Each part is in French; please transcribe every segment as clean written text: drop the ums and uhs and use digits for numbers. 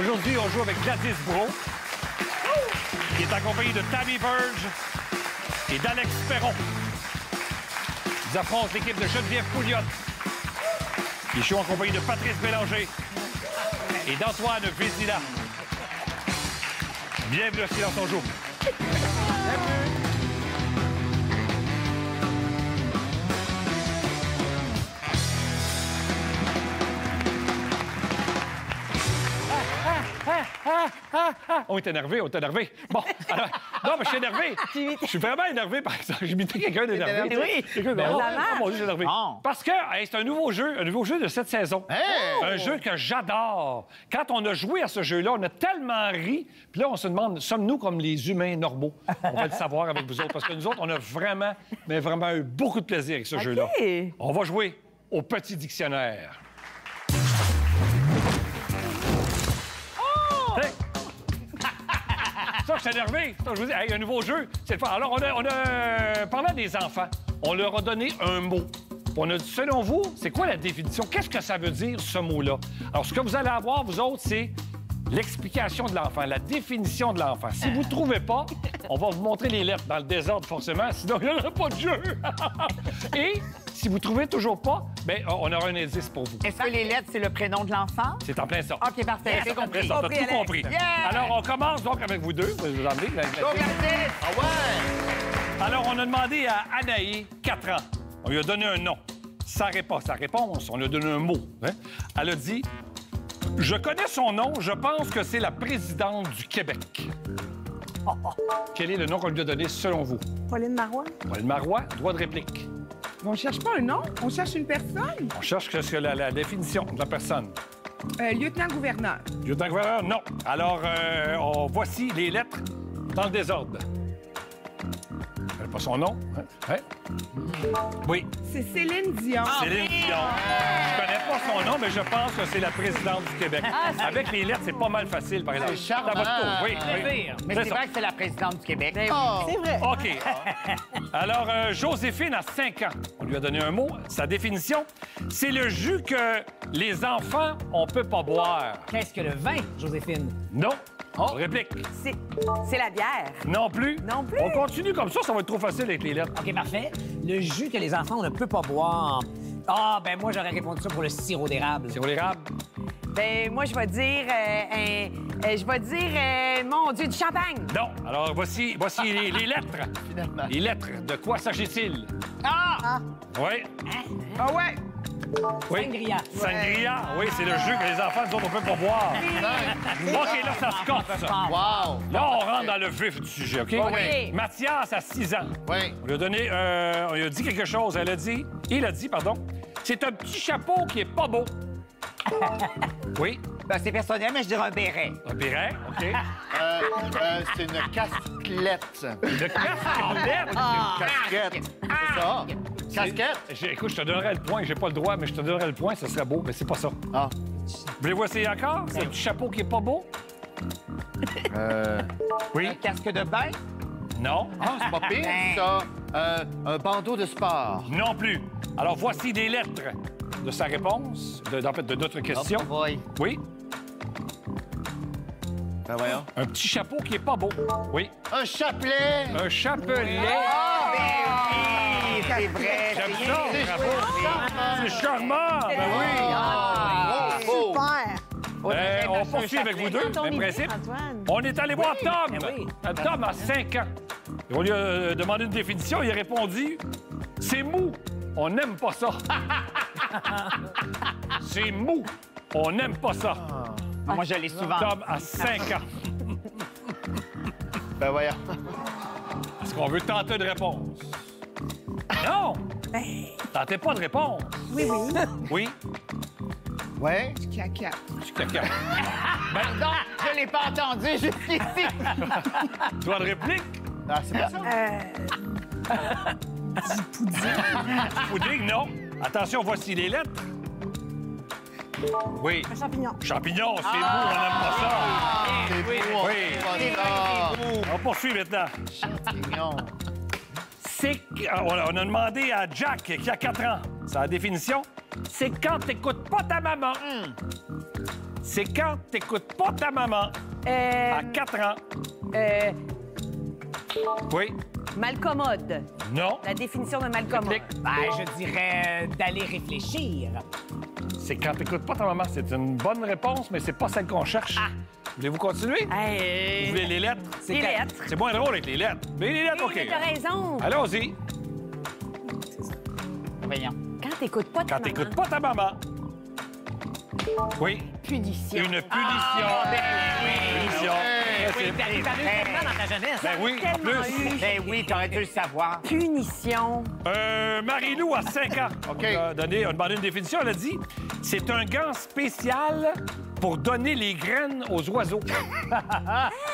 Aujourd'hui, on joue avec Gladys Bro, qui est accompagnée de Tammy Burge et d'Alex Perron. Ils affrontent l'équipe de Geneviève Pouliot. Ils jouent en compagnie de Patrice Bélanger et d'Antoine Vézina. Bienvenue à Silence on joue. On est énervé, on est énervé. Bon, alors, non, mais je suis énervé. Je suis vraiment énervé, par exemple. J'imitais quelqu'un d'énervé. Oui. Quelqu'un de... Oh, mon Dieu, je suis énervé. Bon. Parce que hey, c'est un nouveau jeu de cette saison. Un jeu que j'adore. Quand on a joué à ce jeu-là, on a tellement ri. Puis là, on se demande, sommes-nous comme les humains normaux? On va le savoir avec vous autres. Parce que nous autres, on a vraiment, mais vraiment eu beaucoup de plaisir avec ce jeu-là. On va jouer au petit dictionnaire. Ça, je suis énervé. Ça, je vous dis, hey, un nouveau jeu, c'est le fun. Alors, on a parlé des enfants. On leur a donné un mot. On a dit, selon vous, c'est quoi la définition? Qu'est-ce que ça veut dire, ce mot-là? Alors, ce que vous allez avoir, vous autres, c'est l'explication de l'enfant, la définition de l'enfant. Si vous ne trouvez pas, on va vous montrer les lettres dans le désordre, forcément, sinon il n'y aura pas de jeu. Et si vous ne trouvez toujours pas, bien, on aura un indice pour vous. Est-ce que les lettres, c'est le prénom de l'enfant? C'est en plein ça. OK, parfait. J'ai compris. On a tout compris. Yeah! Alors, on commence donc avec vous deux. Vous emmenez. Go, Gladys! Ah ouais! Alors, on a demandé à Anaï, 4 ans. On lui a donné un nom. Sa réponse, on lui a donné un mot. Hein? Elle a dit « Je connais son nom, je pense que c'est la présidente du Québec. » Quel est le nom qu'on lui a donné, selon vous? Pauline Marois. Pauline Marois, droit de réplique. On cherche pas un nom, on cherche une personne. On cherche que c'est la définition de la personne. Lieutenant-gouverneur. Lieutenant-gouverneur, non. Alors, voici les lettres dans le désordre. Elle n'a pas son nom. Hein? Oui. C'est Céline Dion. Céline Dion. Je connais pas son nom, mais je pense que c'est la présidente du Québec. Avec les lettres, c'est pas mal facile, par exemple. C'est charmant. À votre tour. Oui, oui. Mais c'est vrai que c'est la présidente du Québec. C'est vrai. OK. Alors, Joséphine a 5 ans. On lui a donné un mot. Sa définition, c'est le jus que les enfants, on peut pas boire. Qu'est-ce que le vin, Joséphine? Non. Réplique. C'est la bière. Non plus. Non plus. On continue comme ça va être trop facile avec les lettres. OK, parfait. Le jus que les enfants, on ne peut pas boire. Ah, ben moi, j'aurais répondu ça pour le sirop d'érable. Sirop d'érable? Ben, moi, je vais dire... mon Dieu, du champagne. Non. Alors, voici les lettres. Finalement. Les lettres. De quoi s'agit-il? Ah! Oui. Ah ouais! Oui. Sangria. Sangria. Oui, c'est le jus que les enfants, nous autres, on peut pas boire. OK, là, ça se corse, ça. Wow! Là, on rentre dans le vif du sujet, OK? Oui. Mathias a 6 ans. Oui. On lui a donné... on lui a dit quelque chose. Il a dit, pardon, c'est un petit chapeau qui est pas beau. Oui. Ben, c'est personnel, mais je dirais un béret. Un béret, OK. C'est une casquette. Le casquette. Casquette. C'est ça? Casquette? Écoute, je te donnerais le point. J'ai pas le droit, mais je te donnerais le point. Ça serait beau, mais c'est pas ça. Ah. Voulez-vous essayer encore? C'est un petit chapeau qui est pas beau? Oui. Un casque de bain? Non. Ah, c'est pas pire, ça. Un bandeau de sport. Non plus. Alors, voici des lettres de sa réponse, en fait, de notre question. Oh boy. Oui. Ben voyons. Un petit chapeau qui est pas beau. Oui. Un chapelet. Un chapelet. Ah, ben oui! C'est vrai. J'aime c'est ça, bien. bravo. C'est charmant. Ben oui. Ah! Super. On poursuit avec vous deux, même principe. On est allé voir Tom. ben oui. Tom a 5 ans. Et on lui a demandé une définition. Il a répondu « C'est mou. On n'aime pas ça. » C'est mou. On n'aime pas ça. Moi, je l'ai souvent. Tom a 5 ans. Ben voyons. Est-ce qu'on veut tenter de réponse? Non! Tentez pas de réponse. Oui, oui. Oui? Ouais. Caca. Du caca. Non, je l'ai pas entendu jusqu'ici. Droit de réplique? Ah, c'est pas ça? Pudding, non. Attention, voici les lettres. Oui. Un champignon. Champignon, c'est mou, on n'aime pas ça. C'est oui, beau, oui. c'est pas ça. On poursuit maintenant. Champignon. On a demandé à Jack, qui a 4 ans, sa définition. c'est quand t'écoutes pas ta maman. C'est quand t'écoutes pas ta maman à 4 ans. Oui. Malcommode. Non. La définition de malcommode. Réplique. Ben, je dirais d'aller réfléchir. C'est quand t'écoutes pas ta maman. C'est une bonne réponse, mais c'est pas celle qu'on cherche. Voulez-vous continuer? Hey. Vous voulez les lettres? Les lettres. C'est moins drôle avec les lettres. Mais les lettres, OK. Mais t'as raison. Allons-y. Voyons. Quand t'écoutes pas ta Quand maman. t'écoutes pas ta maman. Oui. Punition. Une punition. Punition. Oui, t'as eu tellement dans ta jeunesse. Ben oui, en Tellement plus. eu. Ben oui, t'aurais dû le savoir. Punition. Marie-Lou, à 5 ans, OK. on a demandé une définition. Elle a dit c'est un gant spécial pour donner les graines aux oiseaux.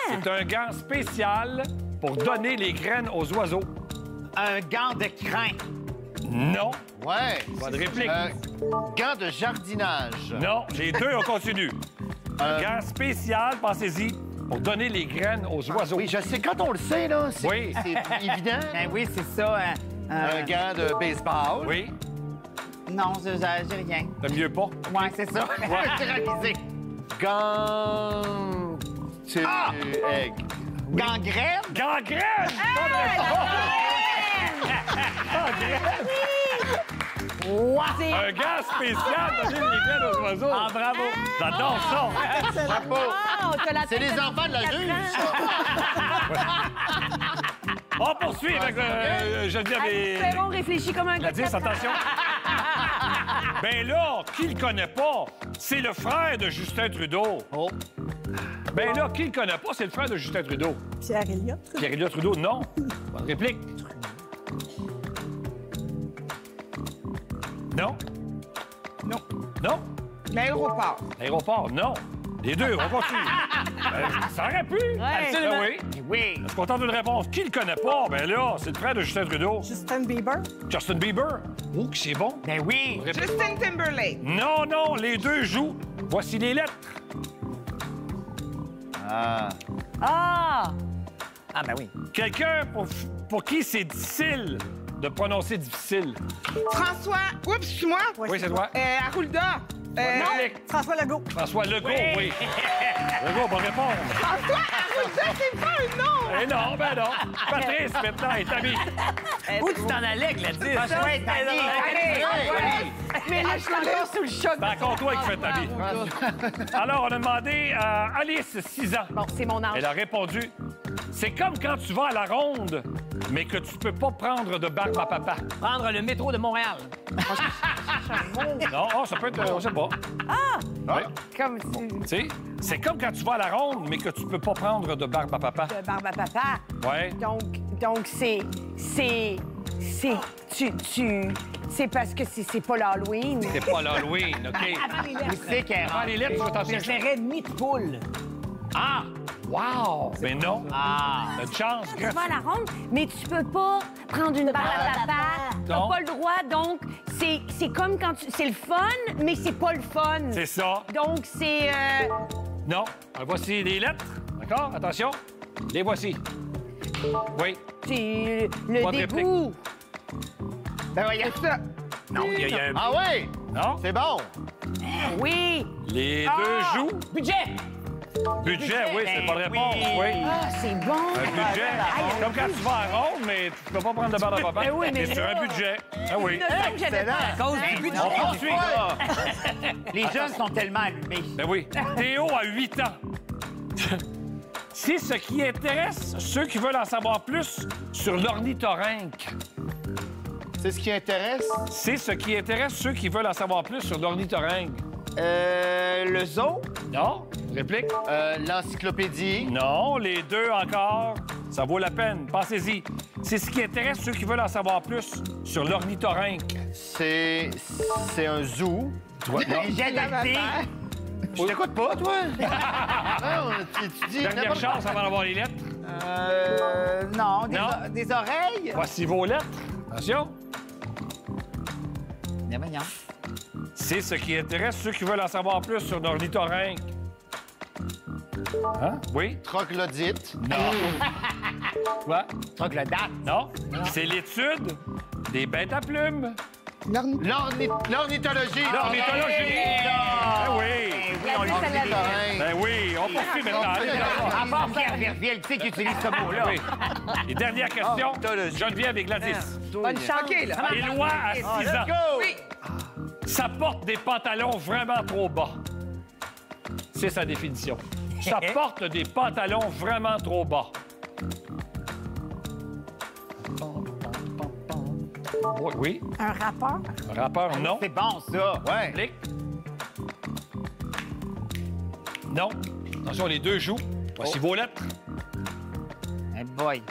C'est un gant spécial pour donner les graines aux oiseaux. Un gant de crin. Non. Ouais. Bonne réplique. Gants de jardinage. Non, les deux, on continue. Un Euh, gant spécial, pensez-y, pour donner les graines aux oiseaux. Oui, je sais, quand on le sait, là, c'est Oui. c'est évident. Ben oui, c'est ça. Un gant de baseball. Oui, Non, j'ai rien. t'aimes mieux pas. Ouais, c'est ça. J'ai réalisé. Gant... C'est egg. Gangrène? Gangrène! Bonne réponse! C'est Un gant spécial pour donner les graines aux oiseaux. Ah, bravo. J'adore ça. Chapeau. t'as la C'est tête les de enfants de la 4 juge. ans. On poursuit avec Geneviève et Perron réfléchit comme un gars de Gladys, 4 ans. attention. Ben là, qui le connaît pas? C'est le frère de Justin Trudeau. Oh. Ben là, qui le connaît pas? C'est le frère de Justin Trudeau. Pierre Elliott. Pierre-Éliott Trudeau, non. Bonne réplique. Non. Non. Non. L'aéroport. L'aéroport, non. Les deux, on continue. Ça aurait pu. Absolument. Ben oui. Oui. Je suis content d'une réponse. Qui le connaît pas? Ben là, c'est le frère de Justin Trudeau. Justin Bieber. Justin Bieber. Oh, que c'est bon. Ben oui. Réplique. Justin Timberlake. Non, non, les deux jouent. Voici les lettres. Ah. Ah! Ah, ben oui. Quelqu'un pour qui c'est difficile de prononcer difficile. François. Oups, c'est moi. Oui, c'est toi. Arruda. Réplique. François Legault. François Legault, oui. Legault, bonne réponse. François Arruda, c'est pas un nom. Eh non, ben non. Patrice, maintenant, est ami. Où tu t'en allais, Gladys? Ah, chouette, Annie. Mais là, je suis encore sous le choc. C'est encore toi qui fais ta vie. Alors, on a demandé à Alice, 6 ans. Bon, c'est mon âge. Elle a répondu c'est comme quand tu vas à la ronde, mais que tu peux pas prendre de barbe à papa. Prendre le métro de Montréal. Non, oh, ça peut être, on sait pas. Ouais. Comme si... Tu sais, c'est comme quand tu vas à la ronde, mais que tu peux pas prendre de barbe à papa. de barbe à papa. Ouais. Donc c'est c'est parce que c'est pas l'Halloween. C'est pas l'Halloween, OK? Tu sais qu'elle Prends les lettres, je vais t'en Je chercher. dirais nid de poule. Ah! Wow! Mais non. Ah. T'as une chance. Tu vas à la ronde, mais tu peux pas prendre une barbe à papa. T'as Non. pas le droit, donc c'est comme quand tu... C'est le fun, mais c'est pas le fun. C'est ça. Donc c'est... Non. Alors, voici les lettres. D'accord? Attention. Les voici. Oui. c'est le Pas de dégoût. Ben voyons. Ça. Non, il y a un... Ah ouais! Non? C'est bon. Oui. Les deux jouent. Budget! Budget, oui, c'est pas de réponse. Oui. Ah, c'est bon. Un budget. Comme quand tu vas à ronde, mais tu peux pas prendre de barbe à papa. Ben oui, mais T'es sur là- un budget. Ah oui. C'est ça que j'avais pas. À cause du budget. On poursuit. Les jeunes sont tellement allumés. Ben oui. Théo a 8 ans. C'est ce qui intéresse ceux qui veulent en savoir plus sur l'ornithorynque. C'est ce qui intéresse. C'est ce qui intéresse ceux qui veulent en savoir plus sur l'ornithorynque. Le zoo? Non? Réplique? L'encyclopédie. Non, les deux encore. Ça vaut la peine. Pensez-y. C'est ce qui intéresse ceux qui veulent en savoir plus sur l'ornithorynque. C'est un zoo. Toi, non. J'ai le dire. Je t'écoute pas, toi. Non, tu dis Dernière n'importe chance avant d'avoir les lettres. Non, Non. des oreilles? Voici vos lettres. Attention. Ben voyons. C'est ce qui intéresse ceux qui veulent en savoir plus sur l'ornithorynque. Hein? Oui? Troglodyte. Non. Quoi? Troglodyte. Non. C'est l'étude des bêtes à plumes. L'ornithologie. L'ornithologie. Ben oui. Oui, on le dit. Ben oui, on poursuit maintenant. Allez, À part Pierre Verviers, tu sais qu'il utilise ce mot-là. oui. Et dernière question, Geneviève et Gladys. Bonne chance. OK, là. Éloi à 6 ans. Oui. Ça porte des pantalons vraiment trop bas. C'est sa définition. Ça porte des pantalons vraiment trop bas. Oui. Un rapport? Un rappeur, non. C'est bon, ça. Ouais. Clic. Non. Attention, les deux jouent. Voici vos lettres. Hey boy.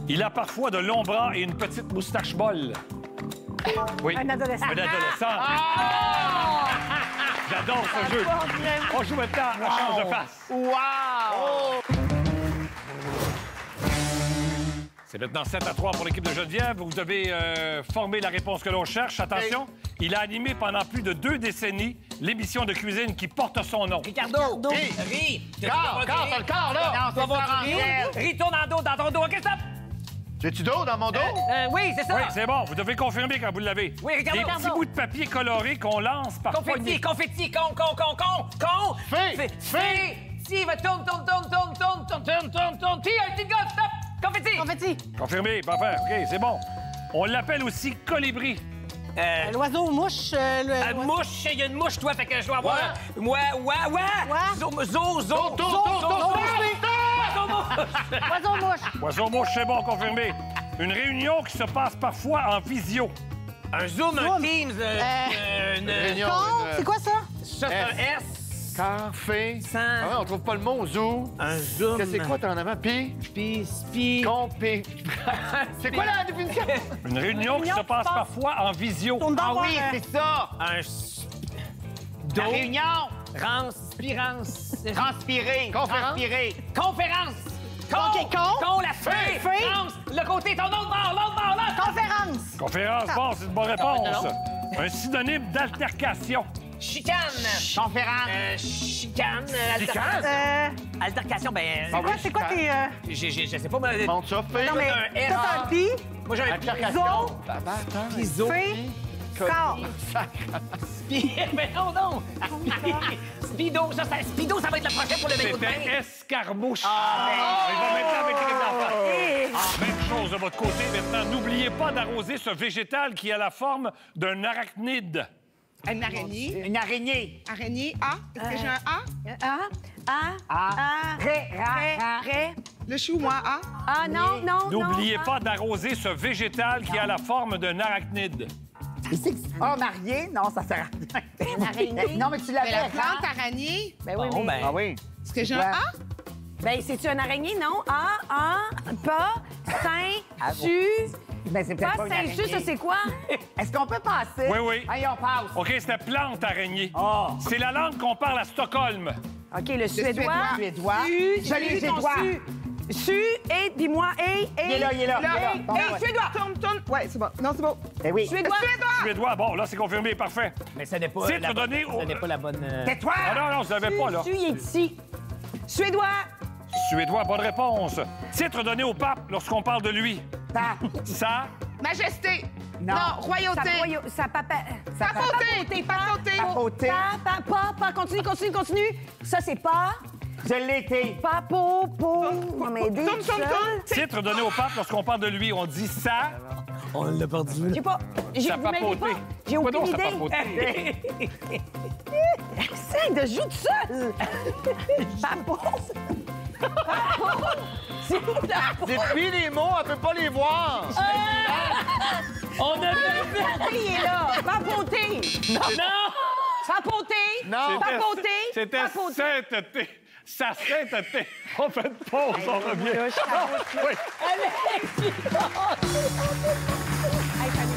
Il a parfois de longs bras et une petite moustache molle. Oui. Un adolescent. Un adolescent. J'adore ce jeu. On joue maintenant à change de face. Wow! C'est maintenant 7-3 pour l'équipe de Geneviève. Vous devez former la réponse que l'on cherche. Attention, il a animé pendant plus de 2 décennies l'émission de cuisine qui porte son nom. Ricardo! Hey. Ris! Corps, t'as le corps, là. Non, c'est Florentiel. Ris, tourne dans le dos, dans ton dos. OK, stop! J'ai-tu d'eau dans mon dos? Oui, c'est ça! Oui, c'est bon. Vous devez confirmer quand vous l'avez. Oui, Ricardo. Des petits bouts de papier colorés qu'on lance par poignée. Confetti, con! Fée. Si, va tourne, Ti, un petit gars, stop! Confetti! Confirmé, parfait. OK, c'est bon. On l'appelle aussi colibri. L'oiseau mouche. Mouche, il y a une mouche, toi, fait que je dois avoir... Zo. Oiseau mouche. Oiseau mouche, c'est bon, confirmé. Une réunion qui se passe parfois en visio. Un Zoom, un Teams, Réunion. C'est quoi ça? ça, c'est un S. Café. Sans- Ah ouais, on trouve pas le mot. Zoo. Un Zoom. Que c'est quoi, t'en avant? Pi. Spi. Compé. C'est quoi la définition? Une réunion qui se passe parfois en visio. Ah oui, c'est ça. Un... La réunion. Transpirer. Conférence. Transpirer. Conférence. OK, con. La fée. Fée. France. Le côté, ton autre bord, là. Conférence. Conférence, bon, c'est une bonne réponse. Un synonyme d'altercation. Chicane. Conférence. Chicane. Altercation, ben... C'est quoi tes... Je sais pas, mais... Monte ça, fée. Non, mais un R. toi, t'as un pi, Moi, j'ai un Altercation. zo, piso. fée, corps. Mais non. Speedo, ça va être le prochain pour le maillot de C'était bain. escarmouche. Il va maintenant avec l'équipe d'enfants. Même chose de votre côté. Maintenant, n'oubliez pas d'arroser ce végétal qui a la forme d'un arachnide. Une araignée. Une araignée. Araignée. A. Est-ce que j'ai un A? Ré. Le chou, moi, A. Ah, non. N'oubliez pas d'arroser ce végétal qui a la forme d'un arachnide. Oh, marié? Non, ça sert à rien. Une araignée. Non, mais tu Mais l'avais. la plante araignée. Ben oui, Bon, mais... ben... Ah oui. Est-ce que j'ai un A? Ben, c'est-tu une araignée, non? Pas, sein, su... Ben, c'est peut-être Pas, pas une sein, su, araignée. ça, c'est quoi? Est-ce qu'on peut passer? Oui. Allez, on passe. OK, c'était plante araignée. Oh. C'est la langue qu'on parle à Stockholm. OK, le suédois. Suédois. Su, Je l'ai, j'ai j'ai ton droit. Su, et, dis-moi, et... Il est là. Bon, Hey, ouais. suédois. Tourne. Ouais, c'est bon. Non, c'est bon. Ben oui. Suédois. Suédois, bon, là, c'est confirmé, parfait. Mais ce n'est pas... Titre la bonne- donné au- Ce n'est pas la bonne... Tais-toi! Ah non, vous n'avez pas, là. Su, il est ici. Suédois. Suédois, bonne réponse. Titre donné au pape lorsqu'on parle de lui. Ta- Ça, Majesté. Non. Royauté. Ça papa... Papauté. Papauté. Papauté. Pas, continue. Ça, c'est pas... Je l'ai été. Pas, va m'aider. Tourne. titre donné au pape lorsqu'on parle de lui, on dit ça. On l'a perdu. J'ai pas... Ça vous m'aidez papoté. pas. J'ai Quoi aucune donc, ça idée. papoté? Essaye de jouer tout seul. Papo. C'est où la Dites-lui les mots, elle peut pas les voir. On a perdu! papoté, il est là. Papoté. Non! Papoté. Non. Papoté. C'était Papoté. sainteté. Sa sainteté. On fait une pause, on revient. Oui. Hey, ça nous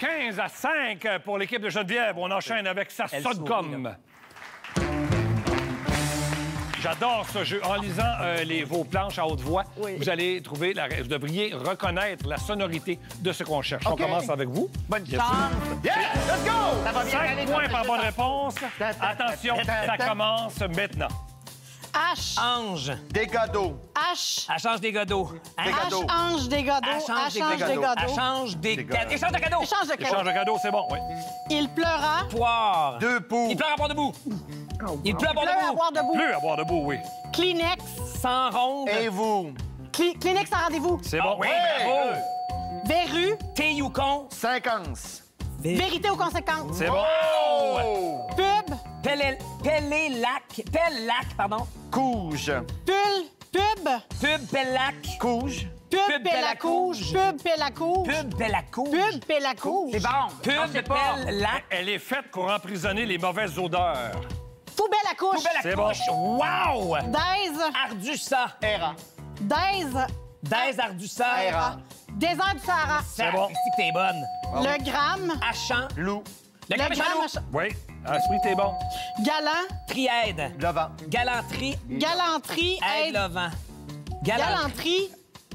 15-5 pour l'équipe de Geneviève. On enchaîne avec sa Elle Sodcom. J'adore ce jeu. En lisant vos planches à haute voix, vous allez trouver, vous devriez reconnaître la sonorité de ce qu'on cherche. On commence avec vous. Bonne Bien chance. Yeah, let's go! Ça va bien 5 aller, points notre par jeu, bonne ça. réponse. Attention, ça commence maintenant. H. Ange. Des cadeaux. H. Elle change des godots. Hein? Des cadeaux. H. Ange des cadeaux. Elle change des H. Ange des cadeaux. Elle cadeaux. change des Des cadeaux. cadeaux. Échange de cadeaux. Échange de Échange cadeaux. de cadeaux, c'est bon, oui. Il pleura. Poire. 2 poux. Il pleure à boire debout. Il pleure à boire Pleure à debout. boire debout. Plus à boire debout, oui. Kleenex. Sans ronde. Et vous? Kleenex en rendez-vous. C'est Ah bon. oui, Hey! bravo. Verrue. Thé Yukon. 50. Vérité aux conséquences. C'est bon. Oh! Pub. Pellac, pardon. Couge. Pub. Pub Pellac. Couge. Pub Pellacouge. Pub Pellacouge. Pub Pellacouge. Pub Pellacouge. C'est bon. Non, Pub c'est pas. Pellac. Elle est faite pour emprisonner les mauvaises odeurs. Poubelle à couche. Poubelle à C'est bon. couche. Wow! Daise. Ardussa. Era. Daise. Des Ardussa. Era. Désert du Sahara. C'est bon. C'est que t'es bonne. Le gramme. Achan. Loup. Le Le gramme gramme. échalot. Oui. Esprit, t'es bon. Galant. Triaide. Levant. Galanterie. Galanterie. Aide le vent. Galanterie.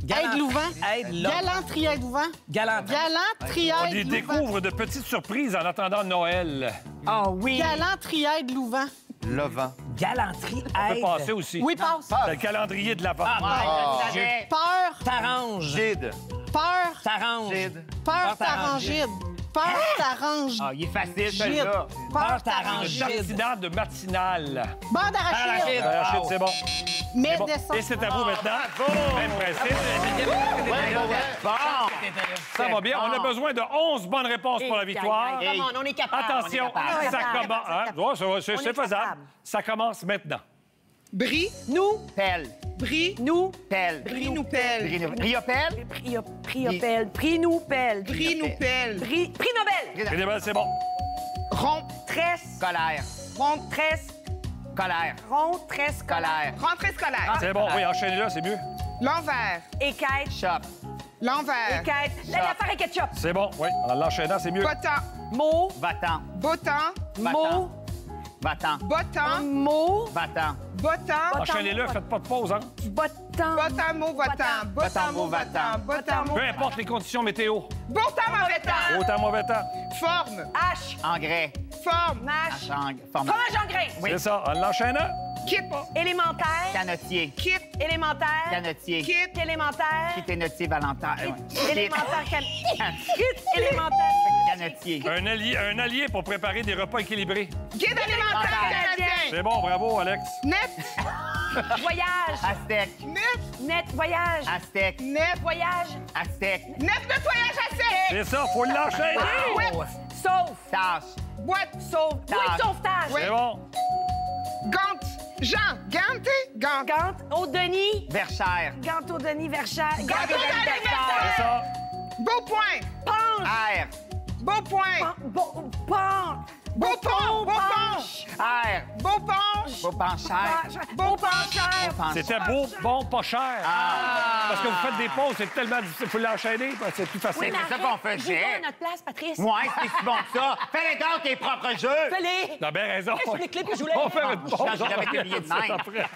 Aide louvant. Aide le Galanterie aide louvant. Galanterie. Galanterie On aide y louvant. découvre de petites surprises en attendant Noël. Ah oui. Galanterie aide louvant. Levant. Galanterie On peut aide. passer aussi. Oui, passe. C'est le calendrier de l'Avent. Ah, Je savais. Peur. T'arranges. Gide. Peur. T'arranges. Gide. Peur t'arrangide. Peur t'arrange. Ah, il est facile, Gide. celui-là. Peur t'arrange. t'arrange. Tartinade de matinale. Beurre d'arachide. Arachide, c'est bon. Mais Bon. descends. Et c'est à vous maintenant. Même principe. Bon. Ça va bien. On a besoin de 11 bonnes réponses pour la victoire. Hey. On est capable. Attention, on est ça capable. commence. hein? Ouais, c'est On est faisable. capable. Ça commence maintenant. Brie. Nous. Pelle. Brie. Nous. Pelle. Brie nous pelle. Riopelle. Prix Nobel. Prix nous pelle. Brie nous pelle. Prix Nobel. Général, c'est bon. Rond. Tresse. Colère. Ronde, tresse. Colère. Ronde, tresse. Colère. Rentrée scolaire. C'est bon. Oui, enchaînez-là, c'est mieux. L'envers. Équête. Shop. L'envers. Équête. L'affaire est ketchup. C'est bon. Oui, en l'enchaînant, c'est mieux. Bottant. Mot. Va-t'en. Bottant. Mot. Va-t'en. Bottant. Mot. Va-t'en. Bottant. Enchaînez-le, faites pas de pause, hein? Bottant. Bottant, mot, bottant. Bottant, mot, bottant. Bottant, mot. Peu importe les conditions météo. Bon temps, mauvais temps. Autant mauvais temps. Forme. H. Engrais. Forme. Mâche. Forme. Fromage en grain. Oui. C'est ça. En l'enchaînant. Kit. Élémentaire. Canotier. Kit. Élémentaire. Canotier. Kit. Élémentaire. Ténotier Valentin. Élémentaire. Kit. Élémentaire. Canotier. Un allié pour préparer des repas équilibrés. Guide alimentaire canadien. C'est bon, bravo, Alex. Net. Voyage. Aztèque. Net. Net. Voyage. Aztèque. Net. Voyage. Aztèque. Net nettoyage à sec. C'est ça, faut l'enchaîner. Ouette. Sauf. Tâche. Boîte. Sauve. Oui, sauvetage. C'est bon. Gante. Jean. Gante. Gante. Gante. Au Denis. Verchère. Gante au Denis Verchard. Gante au d'anniversaire. C'est ça. Beau point. Penche. Air. Beau point. Penche. Beau pont. Beau pont. Air. Beau penche. Beau penchère. Beau pencheur. C'était beau, bon, pas cher. Parce que vous faites des pauses, c'est tellement difficile. Faut l'enchaîner, parce que c'est plus facile. mais c'est ça qu'on faisait. Joue pas à notre place, Patrice. Ouais, c'est si bon que ça. Fais-les donc tes propres jeux. Fais-les. T'as bien raison. Sur les clips que je voulais. On va faire une pause. J'ai jamais été habillé de même. Après.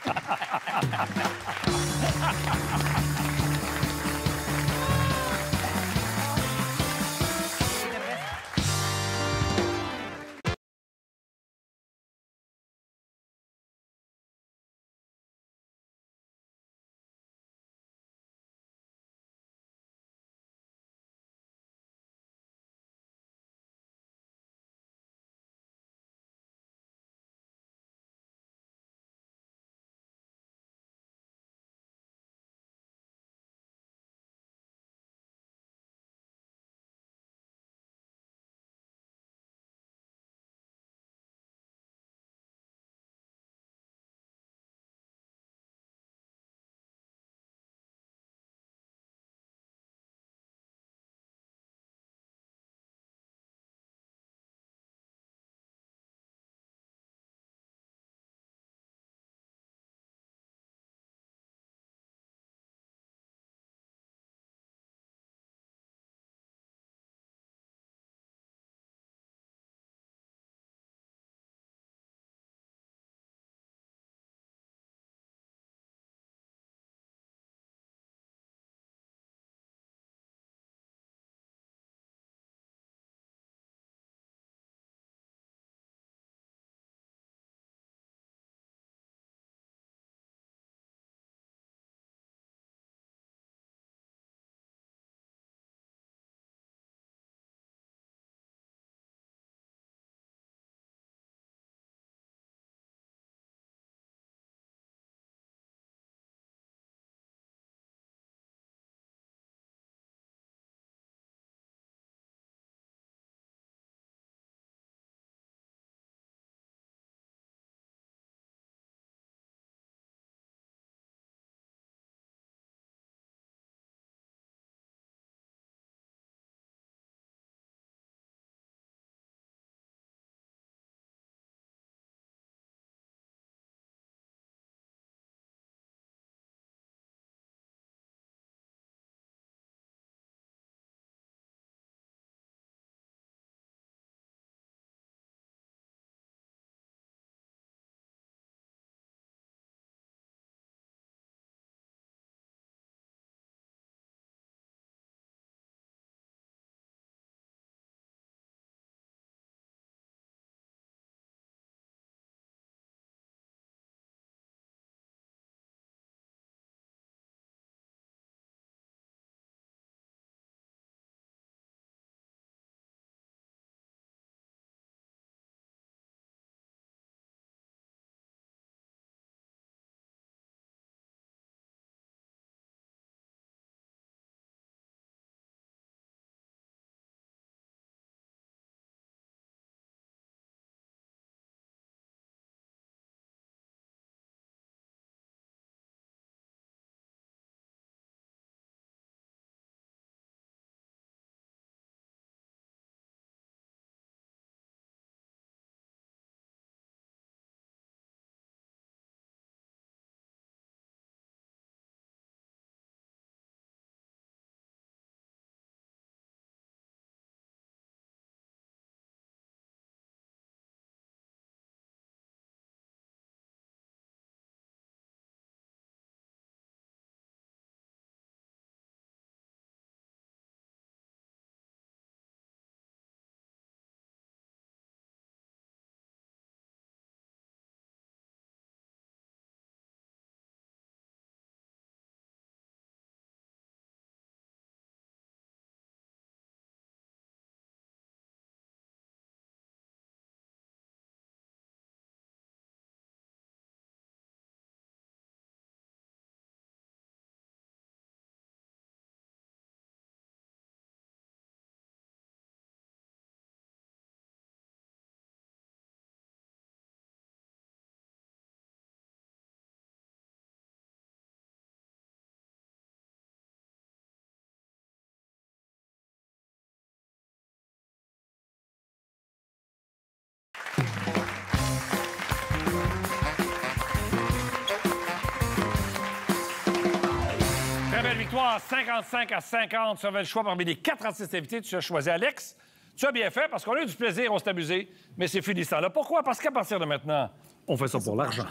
avoir 55 à 50. Tu avais le choix parmi les 4 artistes invités. Tu as choisi Alex. Tu as bien fait parce qu'on a eu du plaisir, on s'est amusé. Mais c'est fini ça. Là. Pourquoi? Parce qu'à partir de maintenant, on fait ça pour l'argent.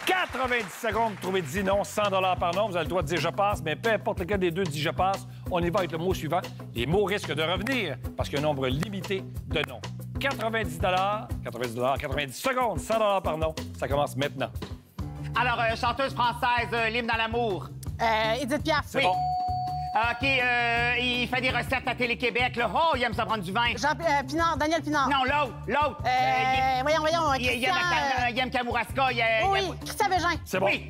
90 secondes pour trouver 10 noms, 100 par nom. Vous avez le droit de dire « je passe », mais peu importe lequel des deux dit « je passe », on y va avec le mot suivant. Les mots risquent de revenir parce qu'il y a un nombre limité de noms. 90 secondes, 100 par nom. Ça commence maintenant. Alors, chanteuse française, l'hymne à l'amour. Edith Piaf. C'est bon. OK, il fait des recettes à Télé-Québec, là. Oh, il aime ça prendre du vin. Jean Pinard, Daniel Pinard. Non, l'autre. Voyons, Il Christian... aime Kamouraska. Oui, Christian Végin. C'est bon. Oui.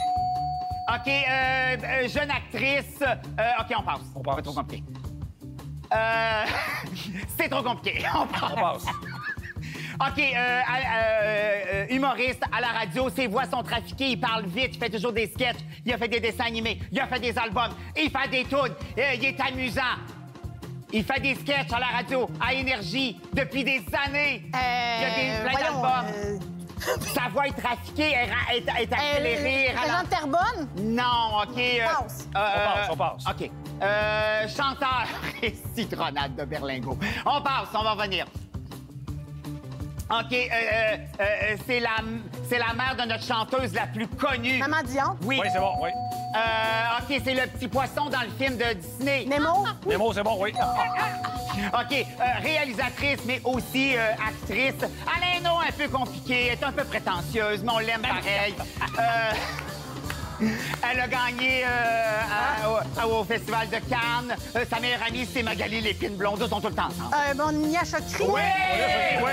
OK, jeune actrice. OK, on passe. On passe. C'est trop compliqué. C'est trop compliqué. On passe. On passe. OK, humoriste à la radio, ses voix sont trafiquées, il parle vite, il fait toujours des sketchs, il a fait des dessins animés, il a fait des albums, il fait des tunes, il est amusant. Il fait des sketchs à la radio, à Énergie, depuis des années. Il y a plein d'albums. Sa voix est trafiquée, est accélérée. Jean Terrebonne. Non, OK. On passe. OK. Chanteur et citronnade de Berlingot. On passe, on va revenir. OK, c'est la mère de notre chanteuse la plus connue. Maman Dion. Oui. Oui, c'est bon, oui. OK, c'est le petit poisson dans le film de Disney. Nemo. Nemo, c'est bon, oui. OK, réalisatrice, mais aussi actrice. Elle a un nom un peu compliqué, elle est un peu prétentieuse, mais on l'aime pareil. Elle a gagné au Festival de Cannes. Sa meilleure amie, c'est Magali Lépine Blonde. Ils sont tout le temps ensemble. Bon, Nia Chokri. Oui! Oui.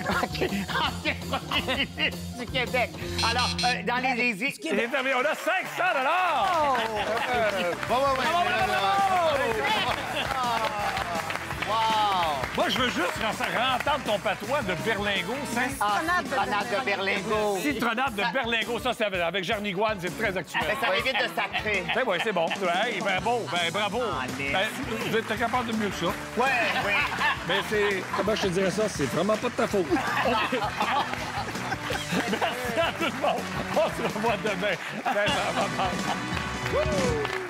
OK, ancien premier ministre du Québec. Alors, dans les... C'est terminé. On a 500 Moi, je veux juste entendre ton patois de Berlingot. Citronnade de Berlingot. Citronnade de Berlingot. Ça, c'est avec Jarnigoine. C'est très actuel. Mais ça m'évite de sacrer. Oui, c'est bon. Hey, ben bon, ben bravo. Allez. Ben, vous êtes capable de mieux que ça. Ouais, oui. Mais c'est... Comment je te dirais ça? C'est vraiment pas de ta faute. Merci à tout le monde. On se revoit demain. Ben, bye, bye.